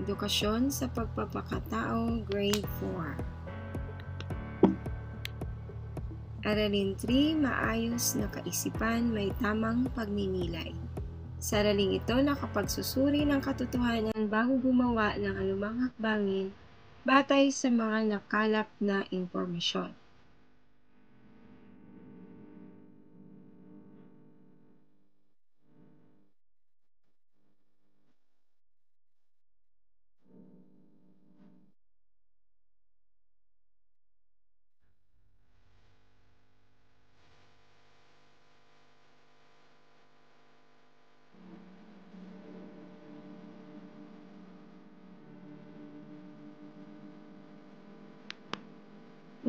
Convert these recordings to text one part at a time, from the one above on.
Edukasyon sa Pagpapakatao, Grade 4. Aralin 3, maayos na kaisipan, may tamang pagninilay. Sa araling ito, nakapagsusuri ng katotohanan bago gumawa ng anumang hakbangin batay sa mga nakalap na impormasyon.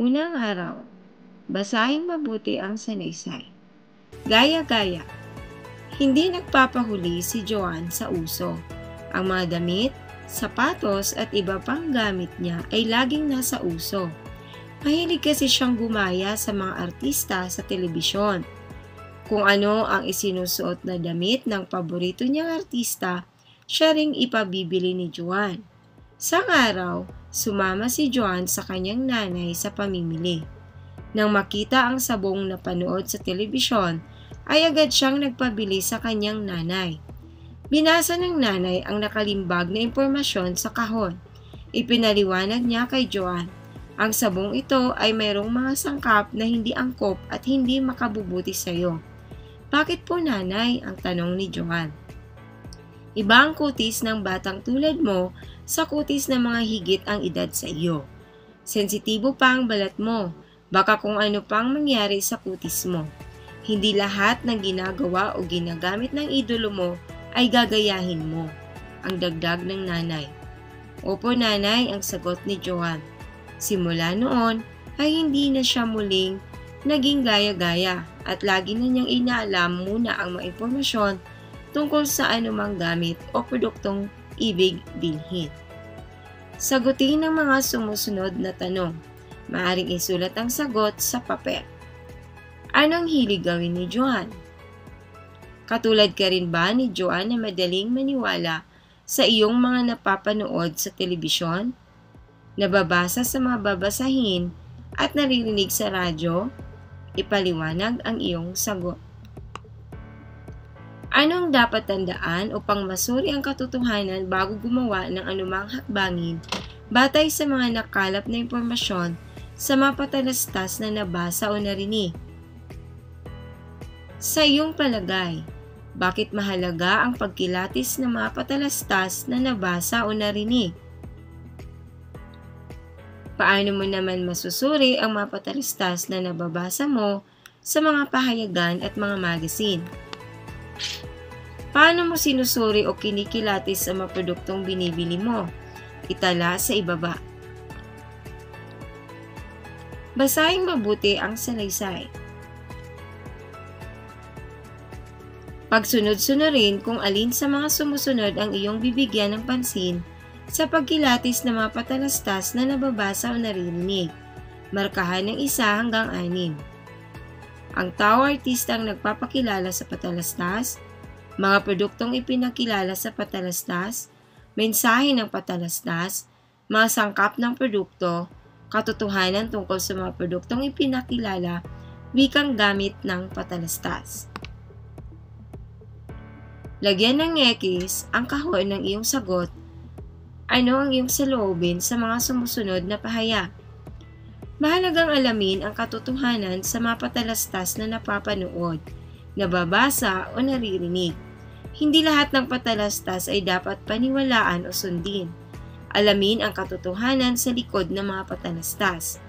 Unang araw, basahin mabuti ang salaysay. Gaya-gaya, hindi nagpapahuli si Joan sa uso. Ang mga damit, sapatos at iba pang gamit niya ay laging nasa uso. Mahilig kasi siyang gumaya sa mga artista sa telebisyon. Kung ano ang isinusuot na damit ng paborito niyang artista, siya ring ipabibili ni Joan. Sang araw, sumama si Joan sa kanyang nanay sa pamimili. Nang makita ang sabong na panood sa telebisyon, ay agad siyang nagpabili sa kanyang nanay. Binasa ng nanay ang nakalimbag na impormasyon sa kahon. Ipinaliwanag niya kay Joan, ang sabong ito ay mayroong mga sangkap na hindi angkop at hindi makabubuti sa iyo. Bakit po nanay? Ang tanong ni Joan. Iba ang kutis ng batang tulad mo sa kutis ng mga higit ang edad sa iyo. Sensitibo pa ang balat mo, baka kung ano pang mangyari sa kutis mo. Hindi lahat ng ginagawa o ginagamit ng idolo mo ay gagayahin mo. Ang dagdag ng nanay. Opo nanay, ang sagot ni Joan. Simula noon ay hindi na siya muling naging gaya-gaya at lagi na niyang inaalam muna ang mga impormasyon tungkol sa anumang gamit o produktong ibig bilhin. Sagutin ang mga sumusunod na tanong. Maaring isulat ang sagot sa papel. Anong hilig gawin ni Joan? Katulad ka rin ba ni Joan na madaling maniwala sa iyong mga napapanood sa telebisyon? Nababasa sa mga babasahin at naririnig sa radyo? Ipaliwanag ang iyong sagot. Anong dapat tandaan upang masuri ang katotohanan bago gumawa ng anumang hakbangin batay sa mga nakalap na impormasyon sa mapatalastas na nabasa o narinig? Sa iyong palagay, bakit mahalaga ang pagkilatis ng mga patalastas na nabasa o narinig? Paano mo naman masusuri ang mga patalastas na nababasa mo sa mga pahayagan at mga magazine? Paano mo sinusuri o kinikilatis ang mga produktong binibili mo? Itala sa ibaba. Basahin mabuti ang salaysay. Pagsunod-sunurin kung alin sa mga sumusunod ang iyong bibigyan ng pansin sa pagkilatis ng mga patalastas na nababasa o naririnig. Markahan ng 1 hanggang 6. Ang tao artistang nagpapakilala sa patalastas, mga produktong ipinakilala sa patalastas, mensahe ng patalastas, mga sangkap ng produkto, katotohanan tungkol sa mga produktong ipinakilala, wikang gamit ng patalastas. Lagyan ng X ang kahon ng iyong sagot. Ano ang iyong saloobin sa mga sumusunod na pahayag? Mahalagang alamin ang katotohanan sa mga patalastas na napapanood, nababasa o naririnig. Hindi lahat ng patalastas ay dapat paniwalaan o sundin. Alamin ang katotohanan sa likod ng mga patalastas.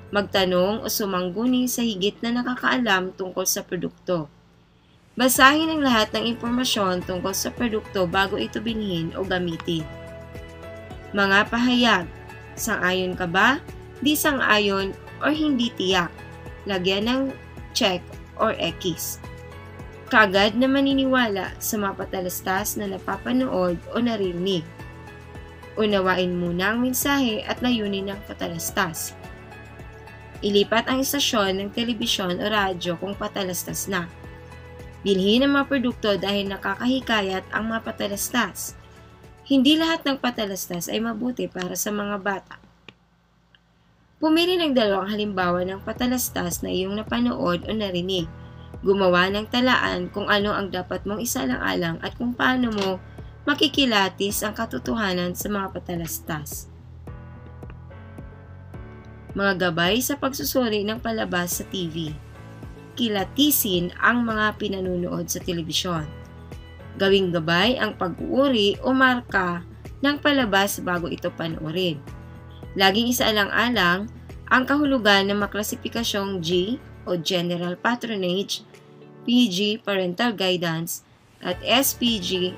Magtanong o sumangguni sa higit na nakakaalam tungkol sa produkto. Basahin ang lahat ng impormasyon tungkol sa produkto bago ito bilhin o gamitin. Mga pahayag. Sang-ayon ka ba? Di sang-ayon o hindi tiyak. Lagyan ng check or X. Kaagad na maniniwala sa mga patalastas na napapanood o naririnig. Unawain muna ang mensahe at layunin ng patalastas. Ilipat ang istasyon ng telebisyon o radyo kung patalastas na. Bilhin ang mga produkto dahil nakakahikayat ang mga patalastas. Hindi lahat ng patalastas ay mabuti para sa mga bata. Pumili ng 2 halimbawa ng patalastas na iyong napanood o narinig. Gumawa ng talaan kung ano ang dapat mong isalang-alang at kung paano mo makikilatis ang katotohanan sa mga patalastas. Mga gabay sa pagsusuri ng palabas sa TV. Kilatisin ang mga pinanunood sa telebisyon. Gawing gabay ang pag-uuri o marka ng palabas bago ito panoorin. Laging isaalang-alang ang kahulugan ng maklasipikasyong G o General Patronage, PG Parental Guidance, at SPG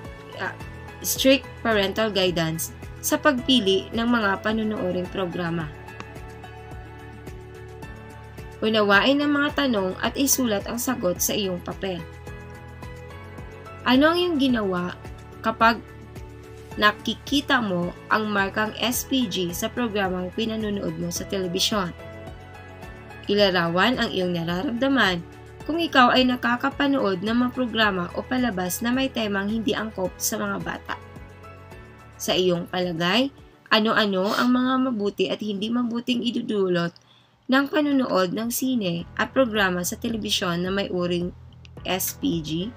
Strict Parental Guidance sa pagpili ng mga panunuoring programa. Unawain ang mga tanong at isulat ang sagot sa iyong papel. Ano ang iyong ginawa kapag nakikita mo ang markang SPG sa programang pinanunood mo sa telebisyon? Ilarawan ang iyong nararamdaman kung ikaw ay nakakapanood ng mga programa o palabas na may temang hindi angkop sa mga bata. Sa iyong palagay, ano-ano ang mga mabuti at hindi mabuting idudulot ng panunood ng sine at programa sa telebisyon na may uring SPG?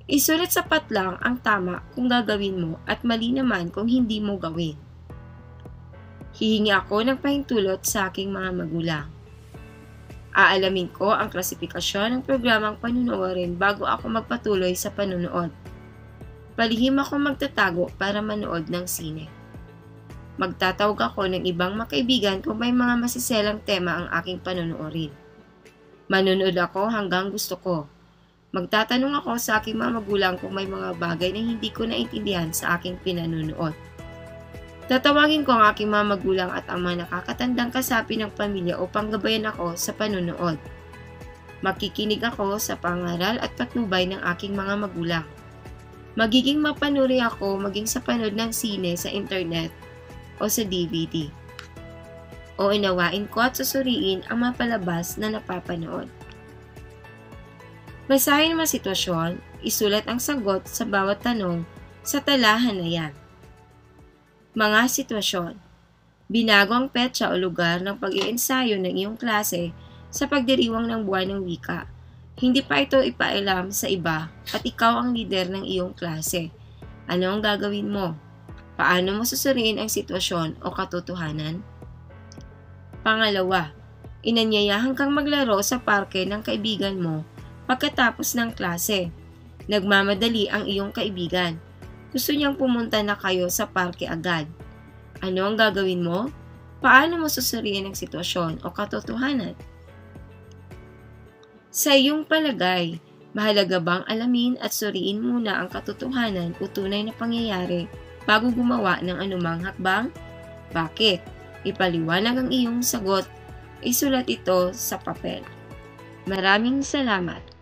Isulat sapat lang ang tama kung gagawin mo at mali naman kung hindi mo gawin. Hihingi ako ng pahintulot sa aking mga magulang. Aalamin ko ang klasifikasyon ng programang panunuorin bago ako magpatuloy sa panunood. Palihim ako magtatago para manood ng sine. Magtatawag ako ng ibang makaibigan kung may mga masiselang tema ang aking panunuorin. Manunood ako hanggang gusto ko. Magtatanong ako sa aking mga magulang kung may mga bagay na hindi ko naintindihan sa aking pinanunood. Tatawagin ko ang aking mga magulang at ang mga nakakatandang kasapi ng pamilya upang gabayan ako sa panunood. Makikinig ako sa pangaral at patnubay ng aking mga magulang. Magiging mapanuri ako maging sa panood ng sine sa internet o sa DVD. O inawain ko at susuriin ang mga palabas na napapanood. Basahin ang mga sitwasyon, isulat ang sagot sa bawat tanong sa talahan na yan. Mga sitwasyon. Binago ang petsa o lugar ng pag-iensayo ng iyong klase sa pagdiriwang ng buwan ng wika. Hindi pa ito ipaalam sa iba at ikaw ang lider ng iyong klase. Ano ang gagawin mo? Paano mo susuriin ang sitwasyon o katotohanan? Pangalawa, inanyayahan kang maglaro sa parke ng kaibigan mo pagkatapos ng klase. Nagmamadali ang iyong kaibigan. Gusto niyang pumunta na kayo sa parke agad. Ano ang gagawin mo? Paano mo susuriin ang sitwasyon o katotohanan? Sa iyong palagay, mahalaga bang alamin at suriin muna ang katotohanan o tunay na pangyayari bago gumawa ng anumang hakbang? Bakit? Ipaliwanag ang iyong sagot. Isulat ito sa papel. Maraming salamat.